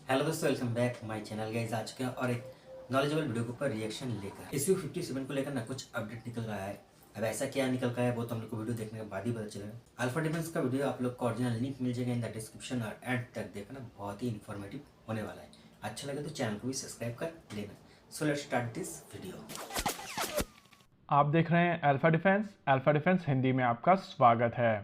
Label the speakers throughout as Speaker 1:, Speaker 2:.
Speaker 1: Hello दोस्तों, welcome back my channel guys. आ चुके हैं और एक नॉलेजेबल वीडियो के ऊपर रिएक्शन लेकर SU-57 को लेकर ना कुछ अपडेट निकल रहा है। अब ऐसा क्या निकल रहा है वो तो हम लोग को वीडियो देखने के बाद ही पता चलेगा। अल्फा डिफेंस का वीडियो आप लोग को ओरिजिनल लिंक मिल जाएगा इन द डिस्क्रिप्शन और एंड तक देखना, बहुत ही इन्फॉर्मेटिव होने वाला है। अच्छा लगे तो चैनल को भी सब्सक्राइब कर लेना। So let's start this video.
Speaker 2: आप देख रहे हैं अल्फा डिफेंस हिंदी में आपका स्वागत है।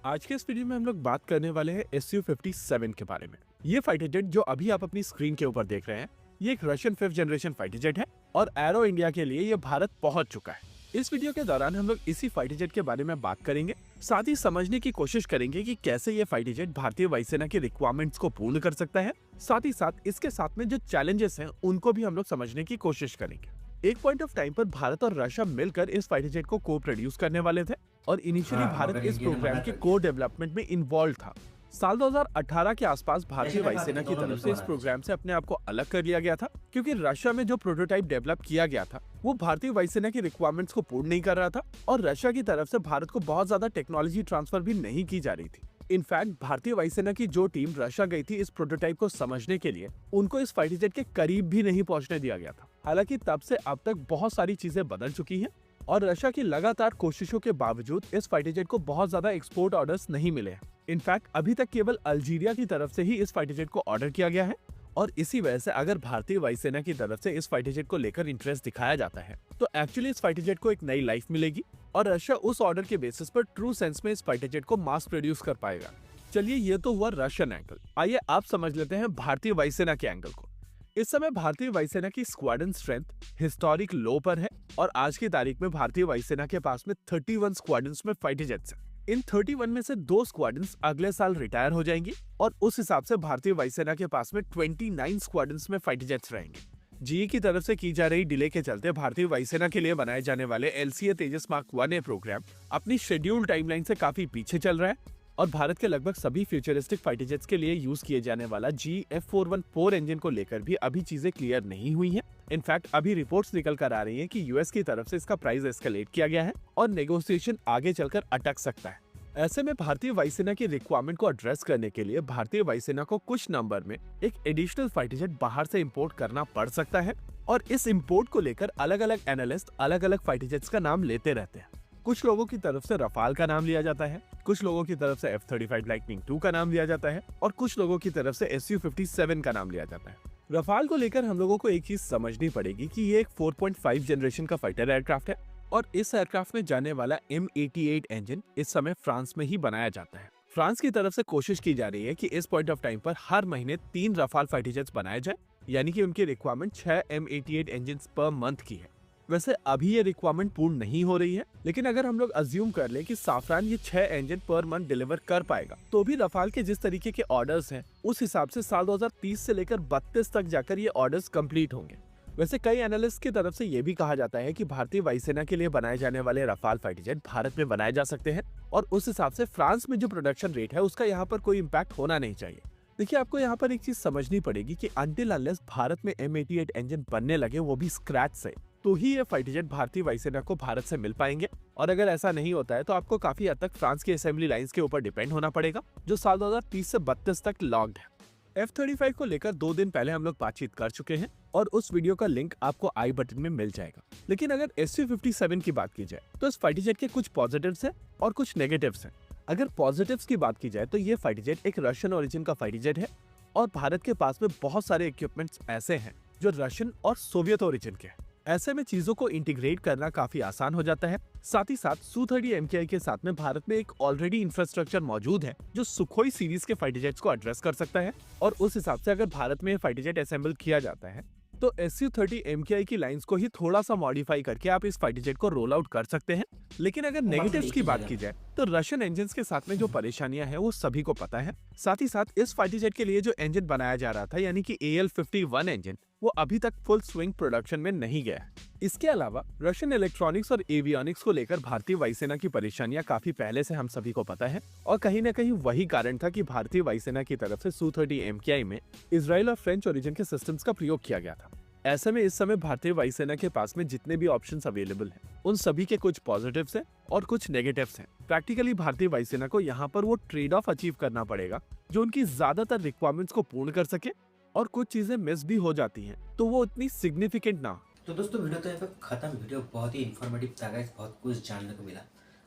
Speaker 3: आज के इस वीडियो में हम लोग बात करने वाले हैं SU-57 के बारे में। ये फाइटर जेट जो अभी आप अपनी स्क्रीन के ऊपर देख रहे हैं, ये एक Russian 5th generation fighter jet है और एरो इंडिया के लिए ये भारत पहुंच चुका है। इस वीडियो के दौरान हम लोग इसी फाइटर जेट के बारे में बात करेंगे, साथ ही समझने की कोशिश करेंगे कि कैसे ये फाइटर जेट भारतीय वायुसेना की रिक्वायरमेंट्स को पूर्ण कर सकता है। साथ ही साथ इसके साथ में जो चैलेंजेस हैं उनको भी हम लोग समझने की कोशिश करेंगे। एक पॉइंट ऑफ टाइम पर भारत और रशिया मिलकर इस फाइटर जेट को प्रोड्यूस करने वाले थे और इनिशियली भारत इस प्रोग्राम के को डेवलपमेंट में इन्वॉल्व था। साल 2018 के आसपास भारतीय वायुसेना की तरफ से इस प्रोग्राम से अपने आप को अलग कर लिया गया था, क्योंकि रशिया में जो प्रोटोटाइप डेवलप किया गया था वो भारतीय वायुसेना की रिक्वायरमेंट्स को पूर्ण नहीं कर रहा था और रशिया की तरफ से भारत को बहुत ज्यादा टेक्नोलॉजी ट्रांसफर भी नहीं की जा रही थी। इनफैक्ट भारतीय वायुसेना की जो टीम रशिया गई थी इस प्रोटोटाइप को समझने के लिए, उनको इस फाइटर जेट के करीब भी नहीं पहुंचने दिया गया था। हालांकि तब से अब तक बहुत सारी चीजें बदल चुकी हैं और रशिया की लगातार कोशिशों के बावजूद इस फाइटर जेट को बहुत ज्यादा एक्सपोर्ट ऑर्डर्स नहीं मिले हैं। इनफैक्ट अभी तक केवल अल्जीरिया की तरफ से ही इस फाइटर जेट को ऑर्डर किया गया है और इसी वजह से अगर भारतीय वायुसेना की तरफ से इस फाइटर जेट को लेकर इंटरेस्ट दिखाया जाता है तो एक्चुअली इस फाइटर जेट को एक नई लाइफ मिलेगी और रशिया उस ऑर्डर के बेसिस पर ट्रू सेंस में इस फाइटर जेट को मास प्रोड्यूस कर पाएगा। चलिए, ये तो हुआ रशियन एंगल। आइए आप समझ लेते हैं भारतीय वायुसेना के एंगल को। इस समय भारतीय वायुसेना की स्क्वाड्रन स्ट्रेंथ हिस्टोरिक लो पर है और आज की तारीख में भारतीय वायुसेना के पास में 31 स्क्वाड्रन्स में फाइटर जेट्स हैं। इन 31 में से 2 स्क्वाड्रन्स अगले साल रिटायर हो जाएंगी और उस हिसाब से भारतीय वायुसेना के पास में 29 स्क्वाड्रन्स में फाइटर जेट्स रहेंगे। जीई की तरफ से की जा रही डिले के चलते भारतीय वायुसेना के लिए बनाए जाने वाले LCA तेजस मार्क 1A प्रोग्राम अपनी शेड्यूल टाइमलाइन से काफी पीछे चल रहा है और भारत के लगभग सभी फ्यूचरिस्टिक फाइटर जेट्स के लिए यूज किए जाने वाला GF414 इंजन को लेकर भी अभी चीजें क्लियर नहीं हुई हैं। इनफैक्ट अभी रिपोर्ट्स निकल कर आ रही हैं कि यूएस की तरफ से इसका प्राइस एस्केलेट किया गया है और नेगोशिएशन आगे चलकर अटक सकता है। ऐसे में भारतीय वायुसेना की रिक्वायरमेंट को एड्रेस करने के लिए भारतीय वायुसेना को कुछ नंबर में एक एडिशनल फाइटर जेट बाहर से इंपोर्ट करना पड़ सकता है और इस इंपोर्ट को लेकर अलग अलग एनालिस्ट अलग अलग फाइटर जेट्स का नाम लेते रहते हैं। कुछ लोगों की तरफ से रफाल का नाम लिया जाता है, कुछ लोगों की तरफ से F-35 लाइटनिंग 2 का नाम लिया जाता है और कुछ लोगों की तरफ से SU-57 का नाम लिया जाता है। रफाल को लेकर हम लोगों को एक चीज समझनी पड़ेगी कि ये एक 4.5 जनरेशन का फाइटर एयरक्राफ्ट है और इस एयरक्राफ्ट में जाने वाला M88 इंजन इस समय फ्रांस में ही बनाया जाता है। फ्रांस की तरफ से कोशिश की जा रही है कि इस पॉइंट ऑफ टाइम पर हर महीने 3 रफाल फाइटर जेट्स बनाए जाए, यानी कि उनकी requirement 6 M88 engine per month की है। वैसे अभी ये रिक्वायरमेंट पूर्ण नहीं हो रही है, लेकिन अगर हम लोग अज्यूम कर ले कि साफरान ये 6 इंजन पर मंथ डिलीवर कर पाएगा तो भी रफाल के जिस तरीके के ऑर्डर्स हैं उस हिसाब से साल 2030 से लेकर 32 तक जाकर ये ऑर्डर्स कंप्लीट होंगे। वैसे कई एनालिस्ट की तरफ से ये भी कहा जाता है कि भारतीय वायुसेना के लिए बनाए जाने वाले रफाल फाइटर जेट भारत में बनाए जा सकते हैं और उस हिसाब से फ्रांस में जो प्रोडक्शन रेट है उसका यहाँ पर कोई इम्पैक्ट होना नहीं चाहिए। देखिए, आपको यहाँ पर एक चीज समझनी पड़ेगी कि अनटिल अनलेस भारत में M88 इंजन बनने लगे, वो भी स्क्रैच से, तो ही ये फाइटर जेट भारतीय वायुसेना को भारत से मिल पाएंगे और अगर ऐसा नहीं होता है तो आपको काफी हद तक फ्रांस की असेंबली लाइंस के ऊपर डिपेंड होना पड़ेगा, जो साल 2030 से 32 तक लॉक्ड है। F-35 को लेकर 2 दिन पहले हम लोग बातचीत कर चुके हैं और उस वीडियो का लिंक आपको आई बटन में मिल जाएगा। लेकिन अगर SU-57 की बात की जाए तो इस फाइटर जेट के कुछ पॉजिटिव्स हैं और कुछ नेगेटिव्स हैं। अगर पॉजिटिव्स की बात की जाए तो ये फाइटर जेट एक रशियन ओरिजिन का फाइटर जेट है और भारत के पास में बहुत सारे इक्विपमेंट्स ऐसे हैं जो रशियन और सोवियत ओरिजिन के हैं। ऐसे में चीजों को इंटीग्रेट करना काफी आसान हो जाता है। साथ ही साथ Su-30 MKI के साथ में भारत में एक ऑलरेडी इंफ्रास्ट्रक्चर मौजूद है जो सुखोई सीरीज के फाइटर जेट्स को एड्रेस कर सकता है और उस हिसाब से अगर भारत में फाइटर जेट असेंबल किया जाता है तो Su-30 MKI की लाइंस को ही थोड़ा सा मॉडिफाई करके आप इस फाइटर जेट को रोल आउट कर सकते हैं। लेकिन अगर नेगेटिव्स की बात की जाए तो रशियन इंजन्स के साथ में जो परेशानियां हैं वो सभी को पता है। साथ ही साथ इस फाइटर जेट के लिए जो इंजन बनाया जा रहा था, यानी कि AL-51 इंजन, वो अभी तक फुल स्विंग प्रोडक्शन में नहीं गया है। इसके अलावा रशियन इलेक्ट्रॉनिक्स और एवियोनिक्स को लेकर भारतीय वायुसेना की परेशानियां काफी पहले से हम सभी को पता है और कहीं न कहीं वही कारण था कि भारतीय वायुसेना की तरफ से Su-30 MKI में इजराइल और फ्रेंच ओरिजिन के सिस्टम्स का प्रयोग किया गया था। ऐसे में इस समय भारतीय वायुसेना के पास में जितने भी ऑप्शंस अवेलेबल हैं उन सभी के कुछ पॉजिटिव्स हैं और कुछ नेगेटिव्स हैं। प्रैक्टिकली भारतीय वायुसेना को यहाँ पर वो ट्रेड ऑफ अचीव करना पड़ेगा जो उनकी ज्यादातर रिक्वायरमेंट्स को पूर्ण कर सके, और कुछ चीजें मिस भी हो जाती हैं तो वो इतनी सिग्निफिकेंट ना हो।
Speaker 1: तो दोस्तों वीडियो तो यहाँ पे खत्म। वीडियो बहुत ही इन्फॉर्मेटिव था गाइस, बहुत कुछ जानने को मिला।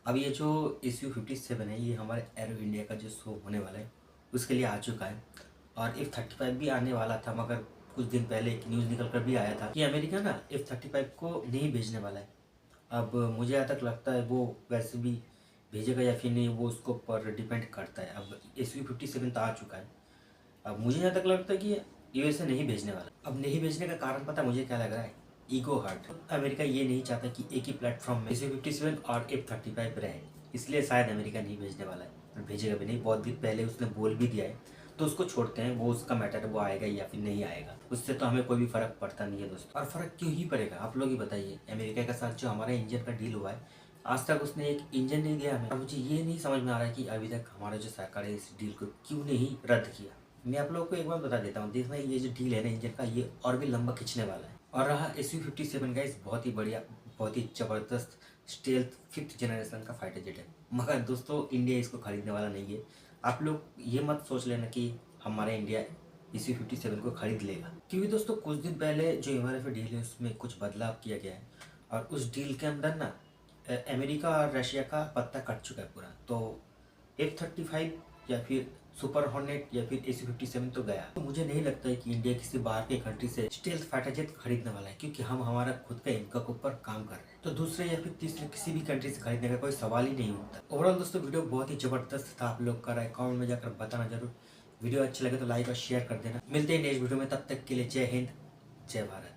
Speaker 1: अब ये जो SU-57 है ये हमारे एरो इंडिया का जो शो होने वाला है उसके लिए आ चुका है, और F-35 भी आने वाला था, मगर कुछ दिन पहले एक न्यूज़ निकल कर भी आया था कि अमेरिका ना F-35 को नहीं भेजने वाला है। अब मुझे यहाँ तक लगता है वो वैसे भी भेजेगा या फिर नहीं, वो उसको पर डिपेंड करता है। अब SU-57 तो आ चुका है, अब मुझे यहाँ तक लगता है कि USA नहीं भेजने वाला। अब नहीं भेजने का कारण पता मुझे क्या लग रहा है, ईगो हर्ट। अमेरिका ये नहीं चाहता कि एक ही प्लेटफॉर्म में SU-57 और F-35 रहे, इसलिए शायद अमेरिका नहीं भेजने वाला है और भेजेगा भी नहीं। बहुत दिन पहले उसने बोल भी दिया है, तो उसको छोड़ते हैं, वो उसका मैटर है, वो आएगा या फिर नहीं आएगा, उससे तो हमें कोई भी फर्क पड़ता नहीं है दोस्तों। और फर्क क्यों ही पड़ेगा आप लोग ही बताइए। अमेरिका के साथ जो हमारा इंजन का डील हुआ है, आज तक उसने एक इंजन नहीं दिया हमें। और मुझे ये नहीं समझ में आ रहा है कि अभी तक हमारा जो सरकार है इस डील को क्यों नहीं रद्द किया। मैं आप लोगों को एक बार बता देता हूँ, देखना ये जो डील है ना इंजन का, ये और भी लंबा खींचने वाला है। और रहा SU-57 गाइस, बहुत ही बढ़िया, बहुत ही ज़बरदस्त स्टेल्थ 5th जनरेशन का फाइटर जेट है, मगर दोस्तों इंडिया इसको खरीदने वाला नहीं है। आप लोग ये मत सोच लेना कि हमारा इंडिया SU-57 को खरीद लेगा, क्योंकि दोस्तों कुछ दिन पहले जो MRF डील है उसमें कुछ बदलाव किया गया है, और उस डील के अंदर ना अमेरिका और रशिया का पत्ता कट चुका है पूरा। तो F-35 या फिर सुपर हॉर्नेट या फिर SU-57 तो गया। तो मुझे नहीं लगता है कि इंडिया किसी बाहर के कंट्री से स्टेल्थ फाइटर जेट खरीदने वाला है, क्योंकि हम हमारा खुद का इनकम के ऊपर काम कर रहे हैं। तो दूसरे या फिर तीसरे किसी भी कंट्री से खरीदने का कोई सवाल ही नहीं होता। ओवरऑल दोस्तों वीडियो बहुत ही जबरदस्त था, आप लोग का राय कमेंट में जाकर बताना जरूर। वीडियो अच्छी लगे तो लाइक और शेयर कर देना। मिलते हैं नेक्स्ट वीडियो में, तब तक के लिए जय हिंद, जय भारत।